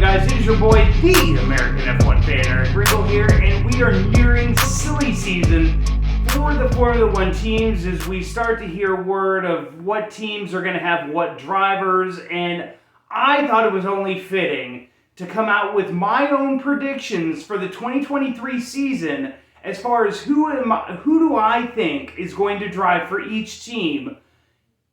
guys? It is your boy, the American F1 fan, Eric Ringo here, and we are nearing silly season for the Formula One teams as we start to hear word of what teams are going to have what drivers, and I thought it was only fitting to come out with my own predictions for the 2023 season as far as who do I think is going to drive for each team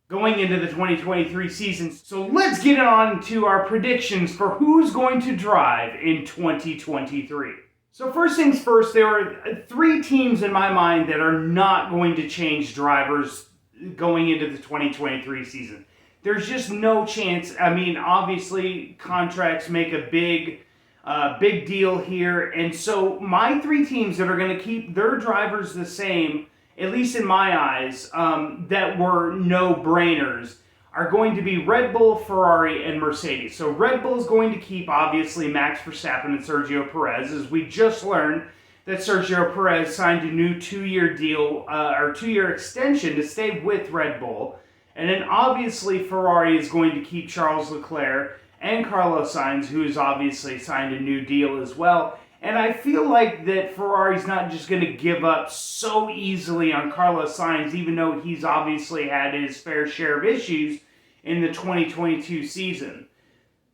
going into the 2023 season. So let's get on to our predictions for who's going to drive in 2023. So first things first, there are three teams in my mind that are not going to change drivers going into the 2023 season. There's just no chance. I mean, obviously, contracts make a big deal here. And so my three teams that are going to keep their drivers the same, at least in my eyes, that were no-brainers, are going to be Red Bull, Ferrari, and Mercedes. So Red Bull is going to keep, obviously, Max Verstappen and Sergio Perez, as we just learned that Sergio Perez signed a new two-year deal, or two-year extension to stay with Red Bull. And then, obviously, Ferrari is going to keep Charles Leclerc and Carlos Sainz, who has obviously signed a new deal as well. And I feel like that Ferrari's not just going to give up so easily on Carlos Sainz, even though he's obviously had his fair share of issues in the 2022 season.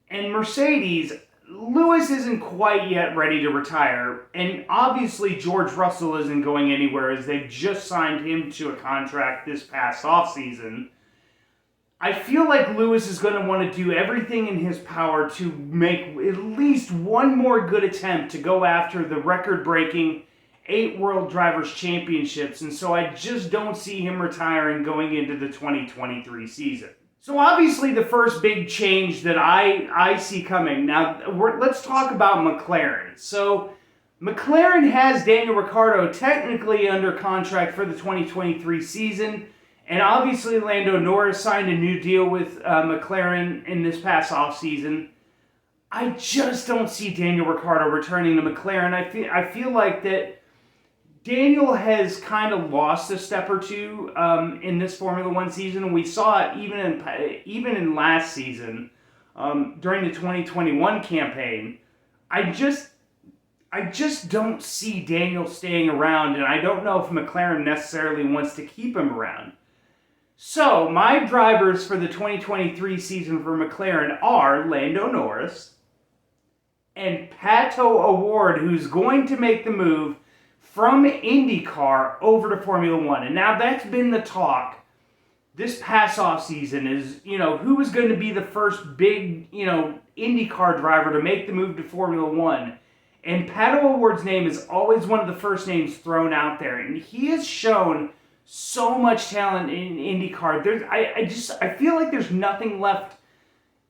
And Mercedes, Lewis isn't quite yet ready to retire. And obviously George Russell isn't going anywhere as they've just signed him to a contract this past offseason. I feel like Lewis is going to want to do everything in his power to make at least one more good attempt to go after the record-breaking 8 World Drivers' Championships, and so I just don't see him retiring going into the 2023 season. So obviously the first big change that I see coming, now let's talk about McLaren. So McLaren has Daniel Ricciardo technically under contract for the 2023 season. And obviously, Lando Norris signed a new deal with McLaren in this past offseason. I just don't see Daniel Ricciardo returning to McLaren. I feel like that Daniel has kind of lost a step or two in this Formula One season. And we saw it even in last season during the 2021 campaign. I just don't see Daniel staying around, and I don't know if McLaren necessarily wants to keep him around. So, my drivers for the 2023 season for McLaren are Lando Norris and Pato O'Ward, who's going to make the move from IndyCar over to Formula One. And now that's been the talk this past offseason is, who is going to be the first big, IndyCar driver to make the move to Formula One. And Pato O'Ward's name is always one of the first names thrown out there. And he has shown so much talent in IndyCar. I feel like there's nothing left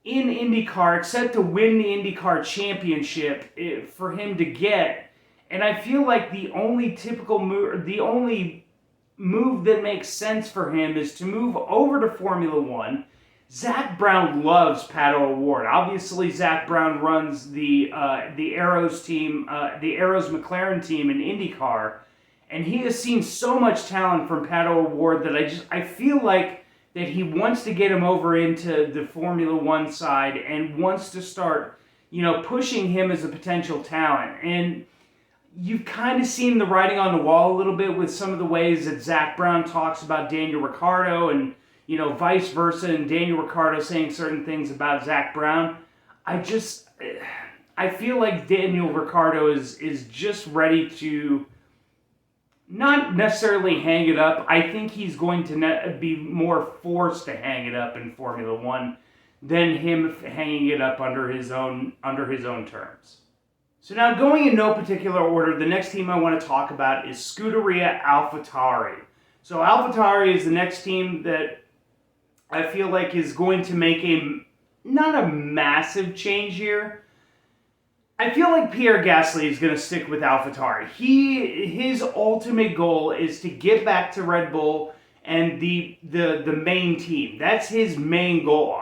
in IndyCar except to win the IndyCar championship for him to get. And I feel like the only move that makes sense for him is to move over to Formula One. Zach Brown loves Pato O'Ward. Obviously, Zach Brown runs the Arrows team, the Arrows McLaren team in IndyCar. And he has seen so much talent from Pato O'Ward that I feel like that he wants to get him over into the Formula One side and wants to start, pushing him as a potential talent. And you've kind of seen the writing on the wall a little bit with some of the ways that Zach Brown talks about Daniel Ricciardo and, vice versa, and Daniel Ricciardo saying certain things about Zach Brown. I feel like Daniel Ricciardo is just ready to not necessarily hang it up. I think he's going to be more forced to hang it up in Formula One than him hanging it up under his own terms. So now, going in no particular order, the next team I want to talk about is Scuderia AlphaTauri. So AlphaTauri is the next team that I feel like is going to make not a massive change here. I feel like Pierre Gasly is going to stick with AlphaTauri. His ultimate goal is to get back to Red Bull and the main team. That's his main goal.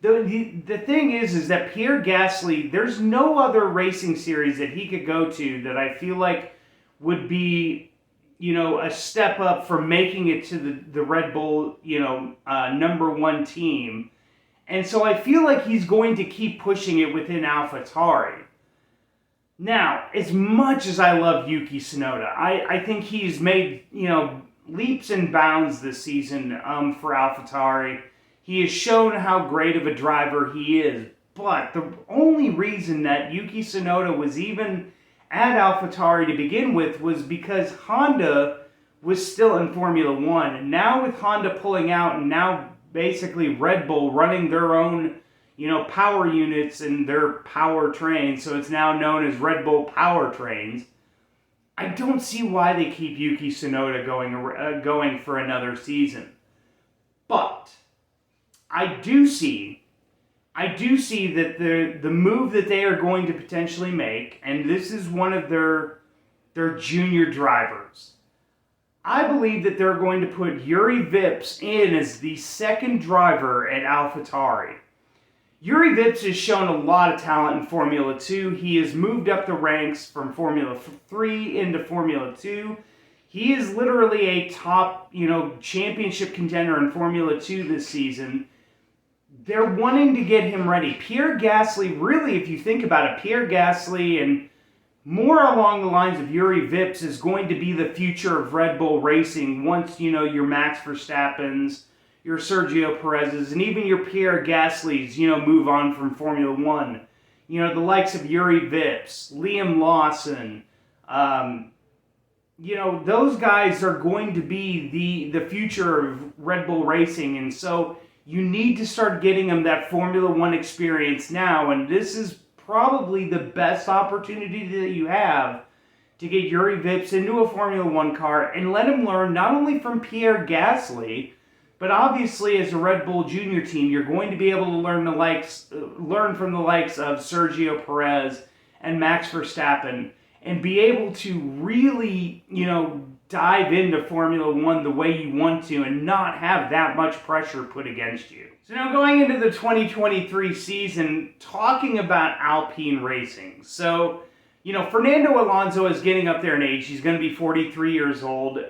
The thing is that Pierre Gasly, there's no other racing series that he could go to that I feel like would be, a step up for making it to the Red Bull, number one team. And so I feel like he's going to keep pushing it within AlphaTauri. Now, as much as I love Yuki Tsunoda, I think he's made, leaps and bounds this season for AlphaTauri. He has shown how great of a driver he is. But the only reason that Yuki Tsunoda was even at AlphaTauri to begin with was because Honda was still in Formula One. And now with Honda pulling out and now basically Red Bull running their own, power units and their powertrains, so it's now known as Red Bull powertrains, I don't see why they keep Yuki Tsunoda going for another season. But I do see that the move that they are going to potentially make, and this is one of their junior drivers, I believe that they're going to put Juri Vips in as the second driver at AlphaTauri. Juri Vips has shown a lot of talent in Formula 2. He has moved up the ranks from Formula 3 into Formula 2. He is literally a top, championship contender in Formula 2 this season. They're wanting to get him ready. Pierre Gasly, really, if you think about it, Pierre Gasly and more along the lines of Juri Vips is going to be the future of Red Bull racing once, your Max Verstappen's, your Sergio Perez's, and even your Pierre Gasly's, move on from Formula 1. The likes of Juri Vips, Liam Lawson, those guys are going to be the future of Red Bull racing, and so you need to start getting them that Formula 1 experience now, and this is probably the best opportunity that you have to get Juri Vips into a Formula 1 car and let him learn not only from Pierre Gasly, but obviously as a Red Bull junior team, you're going to be able to learn from the likes of Sergio Perez and Max Verstappen and be able to really, dive into Formula 1 the way you want to and not have that much pressure put against you. So now going into the 2023 season, talking about Alpine racing. So, Fernando Alonso is getting up there in age. He's going to be 43 years old.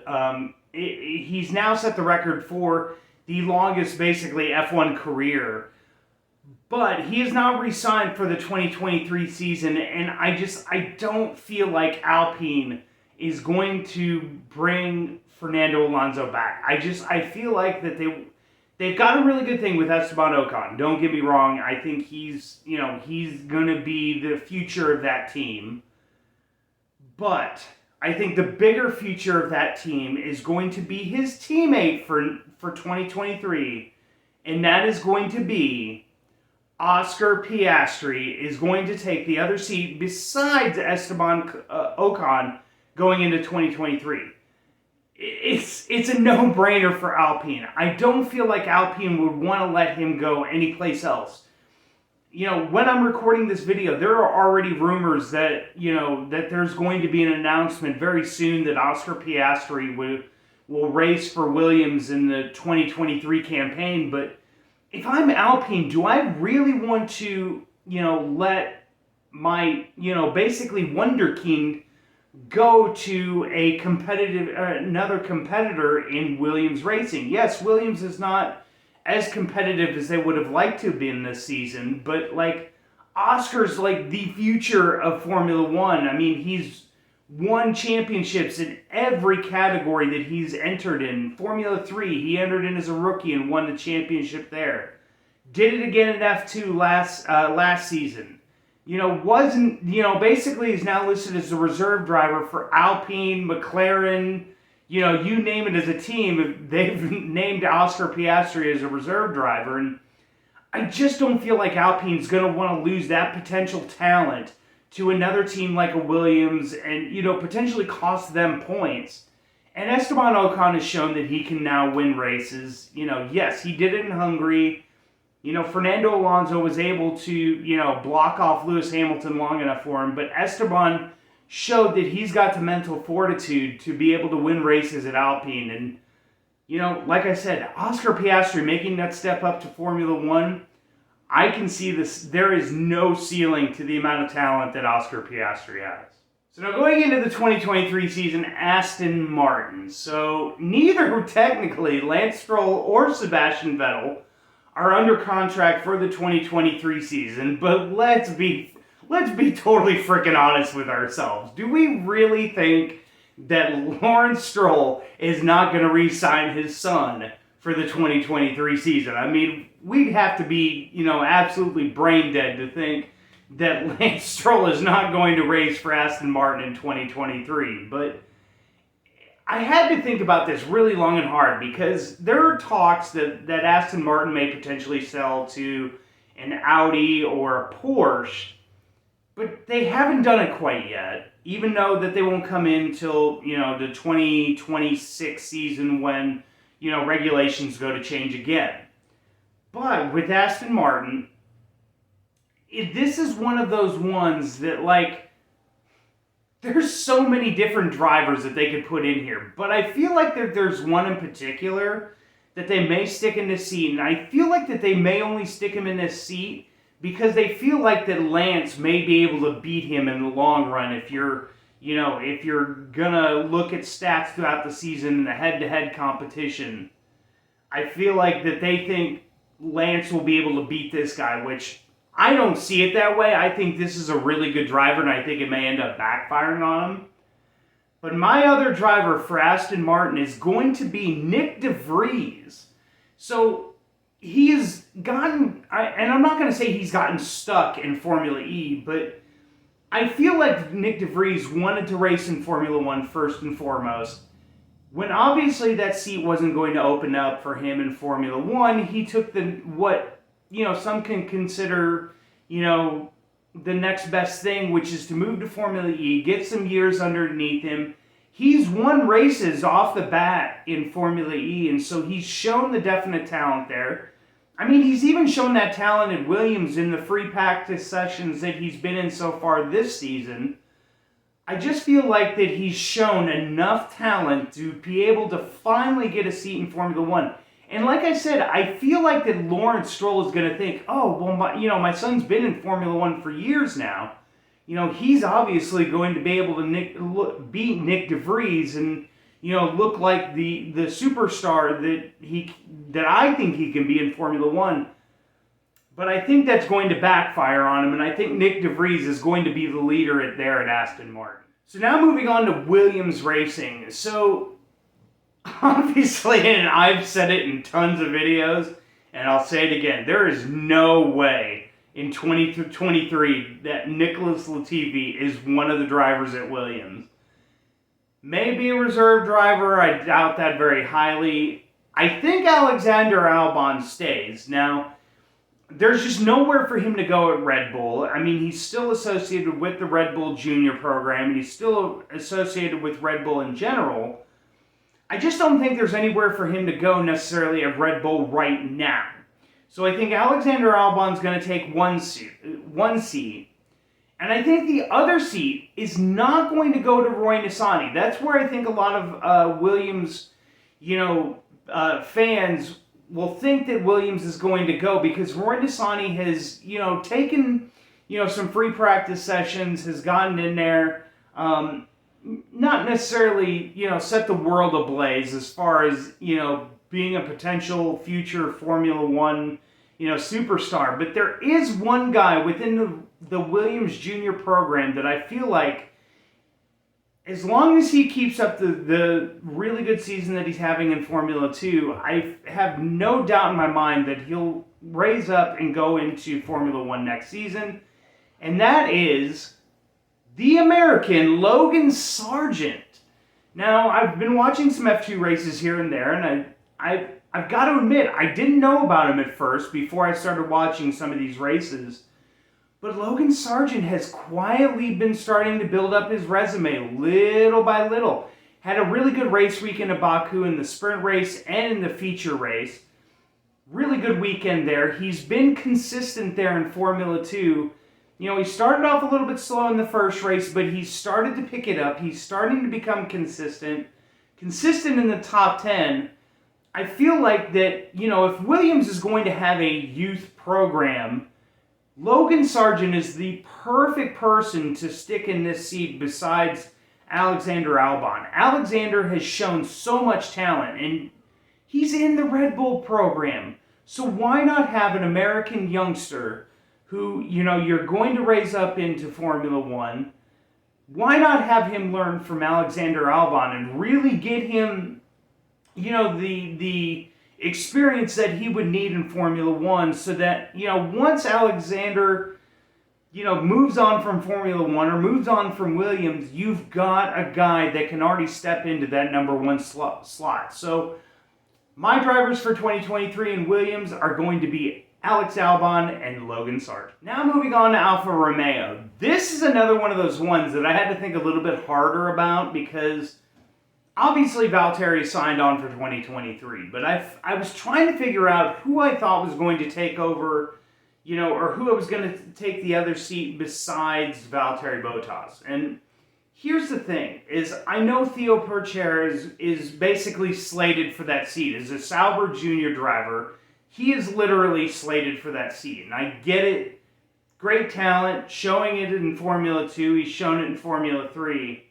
He's now set the record for the longest, basically, F1 career. But he is not re-signed for the 2023 season, and I don't feel like Alpine is going to bring Fernando Alonso back. I feel like that they've got a really good thing with Esteban Ocon. Don't get me wrong. I think he's going to be the future of that team. But I think the bigger future of that team is going to be his teammate for 2023, and that is going to be Oscar Piastri is going to take the other seat besides Esteban Ocon going into 2023. It's a no-brainer for Alpine. I don't feel like Alpine would want to let him go anyplace else. When I'm recording this video, there are already rumors that, that there's going to be an announcement very soon that Oscar Piastri will race for Williams in the 2023 campaign. But if I'm Alpine, do I really want to, let my, basically wunderkind go to another competitor in Williams racing? Yes, Williams is not as competitive as they would have liked to have been this season, but Oscar's the future of Formula 1. I mean, he's won championships in every category that he's entered in. Formula 3, he entered in as a rookie and won the championship there. Did it again in F2 last season. Basically is now listed as the reserve driver for Alpine, McLaren, you name it as a team. They've named Oscar Piastri as a reserve driver, and I just don't feel like Alpine's going to want to lose that potential talent to another team like a Williams and, potentially cost them points. And Esteban Ocon has shown that he can now win races. Yes, he did it in Hungary. Fernando Alonso was able to, block off Lewis Hamilton long enough for him. But Esteban showed that he's got the mental fortitude to be able to win races at Alpine. And, like I said, Oscar Piastri making that step up to Formula 1, I can see this. There is no ceiling to the amount of talent that Oscar Piastri has. So now going into the 2023 season, Aston Martin. So neither technically Lance Stroll or Sebastian Vettel are under contract for the 2023 season, but let's be totally freaking honest with ourselves. Do we really think that Lawrence Stroll is not going to re-sign his son for the 2023 season? I mean, we'd have to be, absolutely brain dead to think that Lance Stroll is not going to race for Aston Martin in 2023. But I had to think about this really long and hard because there are talks that Aston Martin may potentially sell to an Audi or a Porsche, but they haven't done it quite yet, even though that they won't come in till, the 2026 season when, regulations go to change again. But with Aston Martin, this is one of those ones that, there's so many different drivers that they could put in here. But I feel like there's one in particular that they may stick in this seat. And I feel like that they may only stick him in this seat because they feel like that Lance may be able to beat him in the long run if you're gonna look at stats throughout the season in the head-to-head competition. I feel like that they think Lance will be able to beat this guy, which I don't see it that way. I think this is a really good driver, and I think it may end up backfiring on him. But my other driver for Aston Martin is going to be Nick de Vries. So he has gotten, and I'm not going to say he's gotten stuck in Formula E, but I feel like Nick de Vries wanted to race in Formula 1 first and foremost. When obviously that seat wasn't going to open up for him in Formula 1, he took some can consider, the next best thing, which is to move to Formula E, get some years underneath him. He's won races off the bat in Formula E, and so he's shown the definite talent there. I mean, he's even shown that talent at Williams in the free practice sessions that he's been in so far this season. I just feel like that he's shown enough talent to be able to finally get a seat in Formula 1. And like I said, I feel like that Lawrence Stroll is going to think, oh, well, my son's been in Formula 1 for years now. He's obviously going to be able to beat Nick de Vries and, look like the superstar that I think he can be in Formula 1. But I think that's going to backfire on him, and I think Nick de Vries is going to be the leader there at Aston Martin. So now moving on to Williams Racing. So obviously, and I've said it in tons of videos, and I'll say it again, there is no way in 2023 that Nicholas Latifi is one of the drivers at Williams. Maybe a reserve driver, I doubt that very highly. I think Alexander Albon stays. Now, there's just nowhere for him to go at Red Bull. I mean, he's still associated with the Red Bull Junior program, and he's still associated with Red Bull in general. I just don't think there's anywhere for him to go necessarily at Red Bull right now. So I think Alexander Albon's going to take one seat. And I think the other seat is not going to go to Roy Nissany. That's where I think a lot of Williams, fans will think that Williams is going to go because Roy Nissany has, taken, some free practice sessions, has gotten in there, not necessarily, set the world ablaze as far as, being a potential future Formula One, superstar. But there is one guy within the Williams Junior program that I feel like, as long as he keeps up the really good season that he's having in Formula 2, I have no doubt in my mind that he'll raise up and go into Formula 1 next season. And that is the American Logan Sargent. Now, I've been watching some F2 races here and there, and I've got to admit, I didn't know about him at first before I started watching some of these races. But Logan Sargent has quietly been starting to build up his resume little by little. Had a really good race weekend at Baku in the sprint race and in the feature race. Really good weekend there. He's been consistent there in Formula 2. He started off a little bit slow in the first race, but he's started to pick it up. He's starting to become consistent in the top 10. I feel like that, if Williams is going to have a youth program, Logan Sargent is the perfect person to stick in this seat besides Alexander Albon. Alexander has shown so much talent, and he's in the Red Bull program. So why not have an American youngster who, you're going to raise up into Formula One? Why not have him learn from Alexander Albon and really get him, the experience that he would need in Formula One, so that, once Alexander, moves on from Formula One or moves on from Williams, you've got a guy that can already step into that number one slot. So my drivers for 2023 in Williams are going to be Alex Albon and Logan Sargent. Now moving on to Alfa Romeo. This is another one of those ones that I had to think a little bit harder about, because obviously Valtteri signed on for 2023, but I was trying to figure out who I thought was going to take over, or who I was going to take the other seat besides Valtteri Bottas. And here's the thing, is I know Theo Pourchaire is basically slated for that seat. As a Sauber Junior driver, he is literally slated for that seat. And I get it. Great talent, showing it in Formula 2. He's shown it in Formula 3.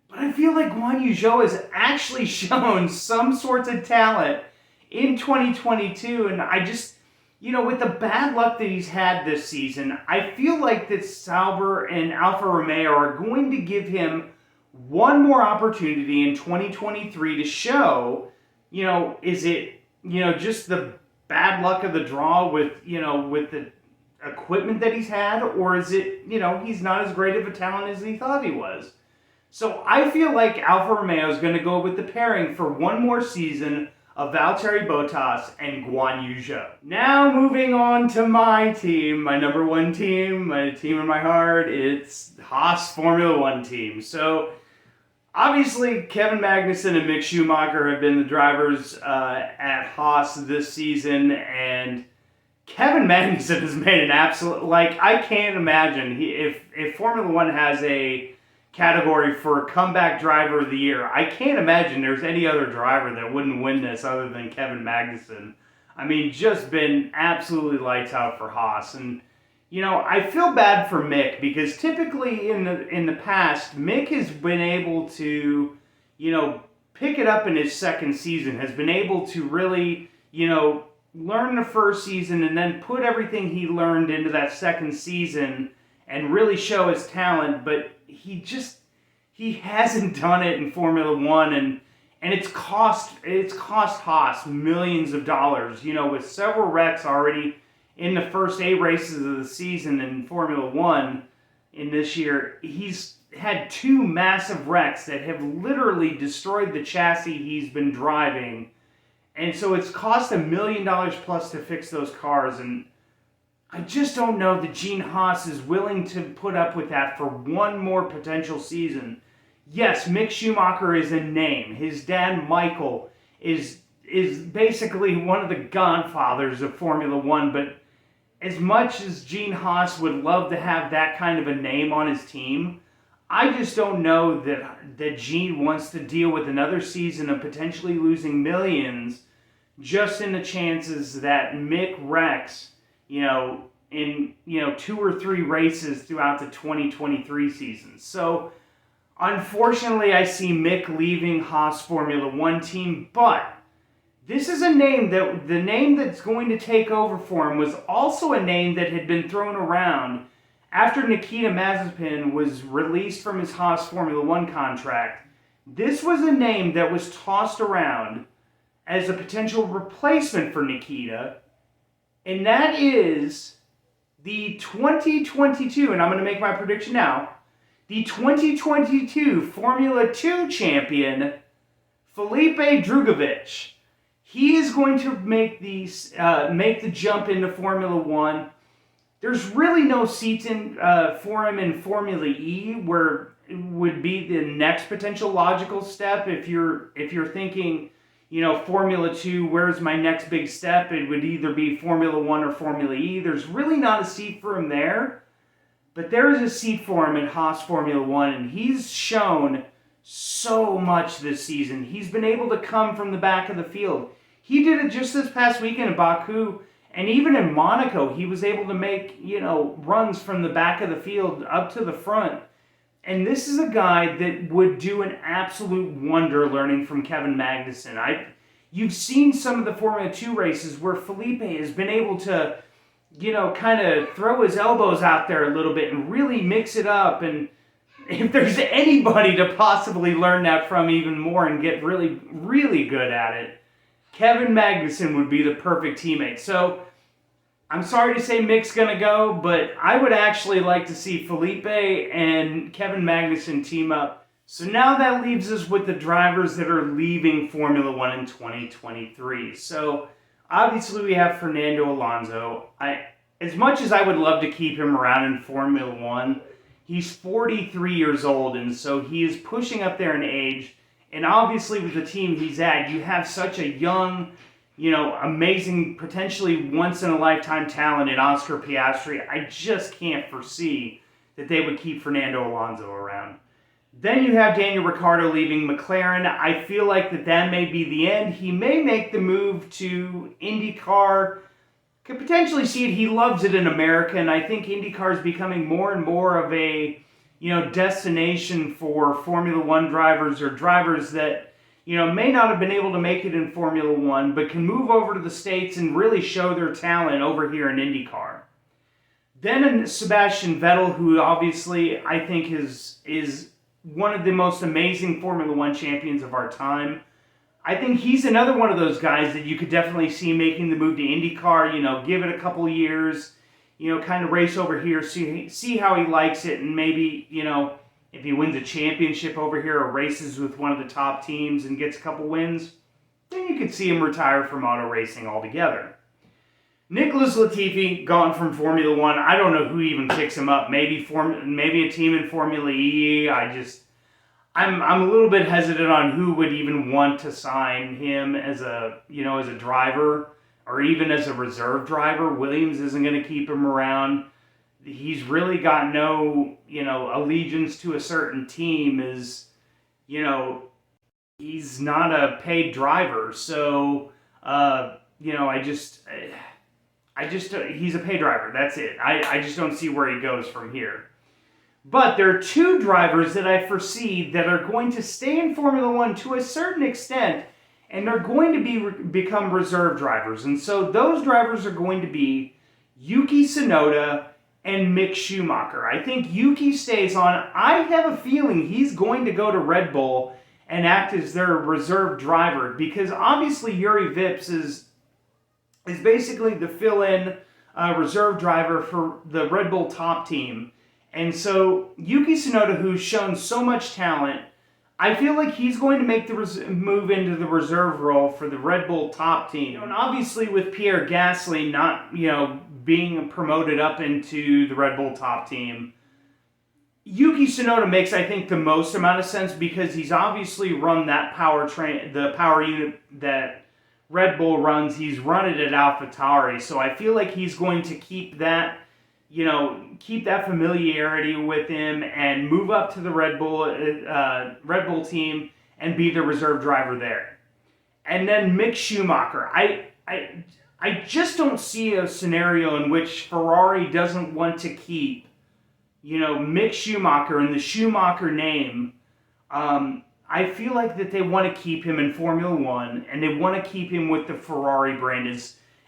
But I feel like Guan Yu Zhou has actually shown some sorts of talent in 2022. And I just, with the bad luck that he's had this season, I feel like that Sauber and Alfa Romeo are going to give him one more opportunity in 2023 to show, is it, just the bad luck of the draw with the equipment that he's had, or is it, he's not as great of a talent as he thought he was. So I feel like Alfa Romeo is going to go with the pairing for one more season of Valtteri Bottas and Guan Yu Zhou. Now moving on to my team, my number one team, my team in my heart, it's Haas Formula 1 team. So obviously Kevin Magnussen and Mick Schumacher have been the drivers at Haas this season, and Kevin Magnussen has made an absolute, I can't imagine, if Formula 1 has a category for comeback driver of the year, I can't imagine there's any other driver that wouldn't win this other than Kevin Magnussen. I mean, just been absolutely lights out for Haas. And, I feel bad for Mick, because typically in the past, Mick has been able to, pick it up in his second season, has been able to really, learn the first season and then put everything he learned into that second season and really show his talent, but he hasn't done it in Formula 1, and it's cost Haas millions of dollars, with several wrecks already in the first 8 races of the season in Formula 1 in this year. He's had 2 massive wrecks that have literally destroyed the chassis he's been driving, and so it's cost $1 million plus to fix those cars, and I just don't know that Gene Haas is willing to put up with that for one more potential season. Yes, Mick Schumacher is a name. His dad, Michael, is basically one of the godfathers of Formula 1, but as much as Gene Haas would love to have that kind of a name on his team, I just don't know that Gene wants to deal with another season of potentially losing millions just in the chances that Mick wrecks, in 2 or 3 races throughout the 2023 season. So, unfortunately, I see Mick leaving Haas Formula 1 team, but this is a name that, the name that's going to take over for him was also a name that had been thrown around after Nikita Mazepin was released from his Haas Formula 1 contract. This was a name that was tossed around as a potential replacement for Nikita, and that is the 2022, and I'm going to make my prediction now, the 2022 Formula 2 champion, Felipe Drugovich. He is going to make the jump into Formula 1. There's really no seats for him in Formula E, where it would be the next potential logical step. If you're thinking, Formula 2, where's my next big step? It would either be Formula 1 or Formula E. There's really not a seat for him there, but there is a seat for him in Haas Formula 1, and he's shown so much this season. He's been able to come from the back of the field. He did it just this past weekend in Baku, and even in Monaco, he was able to make, runs from the back of the field up to the front. And this is a guy that would do an absolute wonder learning from Kevin Magnussen. you've seen some of the Formula 2 races where Felipe has been able to, kind of throw his elbows out there a little bit and really mix it up. And if there's anybody to possibly learn that from even more and get really, really good at it, Kevin Magnussen would be the perfect teammate. So I'm sorry to say Mick's going to go, but I would actually like to see Felipe and Kevin Magnussen team up. So now that leaves us with the drivers that are leaving Formula 1 in 2023. So obviously we have Fernando Alonso. As much as I would love to keep him around in Formula 1, he's 43 years old, and so he is pushing up there in age. And obviously with the team he's at, you have such a young, amazing, potentially once-in-a-lifetime talent in Oscar Piastri. I just can't foresee that they would keep Fernando Alonso around. Then you have Daniel Ricciardo leaving McLaren. I feel like that may be the end. He may make the move to IndyCar. Could potentially see it. He loves it in America, and I think IndyCar is becoming more and more of a, destination for Formula One drivers or drivers that, may not have been able to make it in Formula One, but can move over to the States and really show their talent over here in IndyCar. Then Sebastian Vettel, who obviously I think is one of the most amazing Formula One champions of our time. I think he's another one of those guys that you could definitely see making the move to IndyCar, give it a couple years, kind of race over here, see how he likes it, and maybe, if he wins a championship over here or races with one of the top teams and gets a couple wins, then you could see him retire from auto racing altogether. Nicholas Latifi, gone from Formula One. I don't know who even picks him up. Maybe a team in Formula E. I'm a little bit hesitant on who would even want to sign him as a driver or even as a reserve driver. Williams isn't going to keep him around. He's really got no, allegiance to a certain team. He's not a paid driver. So, he's a pay driver. That's it. I just don't see where he goes from here. But there are two drivers that I foresee that are going to stay in Formula One to a certain extent, and they're going to become reserve drivers. And so those drivers are going to be Yuki Tsunoda and Mick Schumacher. I think Yuki stays on. I have a feeling he's going to go to Red Bull and act as their reserve driver, because obviously Juri Vips is basically the fill-in reserve driver for the Red Bull top team. And so Yuki Tsunoda, who's shown so much talent, I feel like he's going to make the move into the reserve role for the Red Bull top team. And obviously with Pierre Gasly not, being promoted up into the Red Bull top team, Yuki Tsunoda makes, I think, the most amount of sense, because he's obviously run that the power unit that Red Bull runs. He's run it at Alpha Tauri, so I feel like he's going to keep that familiarity with him and move up to the Red Bull team and be the reserve driver there. And then Mick Schumacher. I just don't see a scenario in which Ferrari doesn't want to keep, Mick Schumacher and the Schumacher name. I feel like that they want to keep him in Formula One, and they want to keep him with the Ferrari brand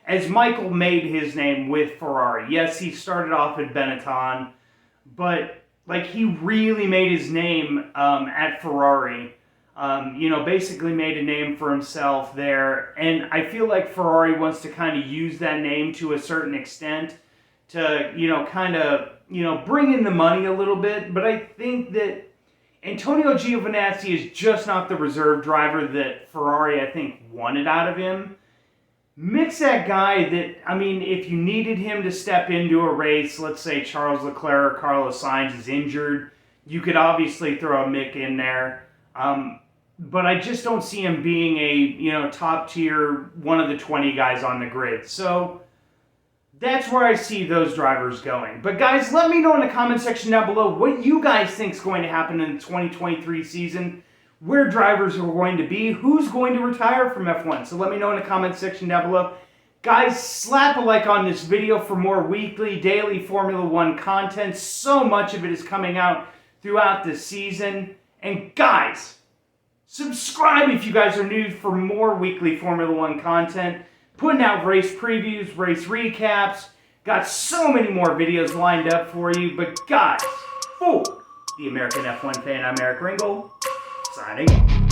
as Michael made his name with Ferrari. Yes, he started off at Benetton, but he really made his name at Ferrari. Basically made a name for himself there. And I feel like Ferrari wants to kind of use that name to a certain extent to, bring in the money a little bit. But I think that Antonio Giovinazzi is just not the reserve driver that Ferrari, I think, wanted out of him. Mick's that guy that, if you needed him to step into a race, let's say Charles Leclerc or Carlos Sainz is injured, you could obviously throw a Mick in there. But I just don't see him being a, top tier, one of the 20 guys on the grid. So that's where I see those drivers going. But guys, let me know in the comment section down below what you guys think is going to happen in the 2023 season. Where drivers are going to be, who's going to retire from F1. So let me know in the comment section down below. Guys, slap a like on this video for more weekly, daily Formula One content. So much of it is coming out throughout the season. And guys, Subscribe if you guys are new for more weekly Formula One content. Putting out race previews, race recaps. Got so many more videos lined up for you. But guys, for the American F1 fan, I'm Eric Ringgold, signing off.